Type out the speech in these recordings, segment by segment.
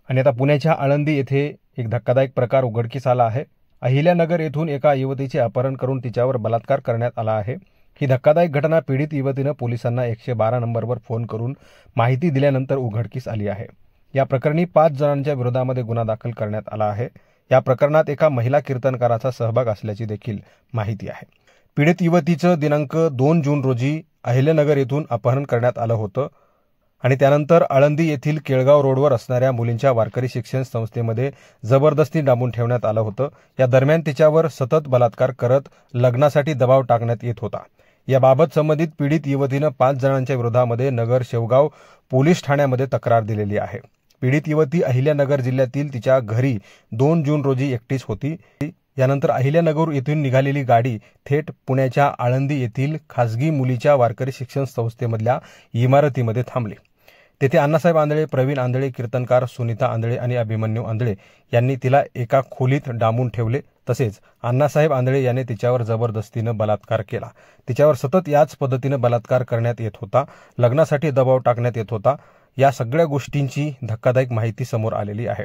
आणि आता पुण्याच्या आळंदी येथे एक धक्कादायक प्रकार उघडकीस आला आहे। अहिल्यानगर येथून एका युवतीचे अपहरण करून तिच्यावर बलात्कार करण्यात आला आहे। ही धक्कादायक घटना पीडित युवतीने पोलिसांना 112 नंबरवर फोन करून माहिती दिल्यानंतर उघडकीस आली आहे। या प्रकरणी 5 जणांच्या विरोधामध्ये गुन्हा दाखल करण्यात आला आहे। या प्रकरणात एका महिला कीर्तनकाराचा सहभाग असल्याची देखील माहिती आहे। पीडित युवतीचं दिनांक 2 जून रोजी अहिल्यानगर येथून अपहरण करण्यात आलं होतं आणि त्यानंतर आळंदी येथील केळगाव रोडवर असणाऱ्या मुलींच्या वारकरी शिक्षण संस्थेमध्ये जबरदस्ती डांबून ठेवण्यात आलं होतं। या दरम्यान तिच्यावर सतत बलात्कार करत लग्नासाठी दबाव टाकण्यात येत होता। याबाबत संबंधित पीडित युवतीनं 5 जणांच्या विरोधामध्ये नगर शेवगाव पोलीस ठाण्यामध्ये तक्रार दिलेली आहे। पीडित युवती अहिल्यानगर जिल्ह्यातील तिच्या घरी 2 जून रोजी एकटीच होती। यानंतर अहिल्यानगर येथून निघालेली गाडी थेट पुण्याच्या आळंदी येथील खासगी मुलीच्या वारकरी शिक्षण संस्थेमधल्या इमारतीमध्ये थांबली। तेथे अण्णासाहेब आंधळे, प्रवीण आंधळे, कीर्तनकार सुनीता आंधळे आणि अभिमन्यू आंधळे यांनी तिला एका खोलीत डांबून ठेवले। तसेच अण्णासाहेब आंधळे यांनी तिच्यावर जबरदस्तीने बलात्कार केला। तिच्यावर सतत याच पद्धतीने बलात्कार करण्यात येत होता, लग्नासाठी दबाव टाकण्यात येत होता। या सगळ्या गोष्टींची धक्कादायक माहिती समोर आलेली आहे।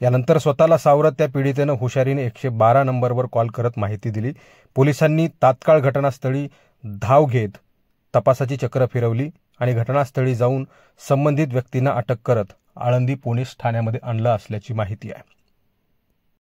यानंतर स्वतःला सावरत त्या पीडितेनं हुशारीने 112 नंबरवर कॉल करत माहिती दिली। पोलिसांनी तात्काळ घटनास्थळी धाव घेत तपासाची चक्र फिरवली आणि घटनास्थळी जाऊन संबंधित व्यक्तींना अटक करत आळंदी पोलीस ठाण्यामध्ये आणलं असल्याची माहिती आहे।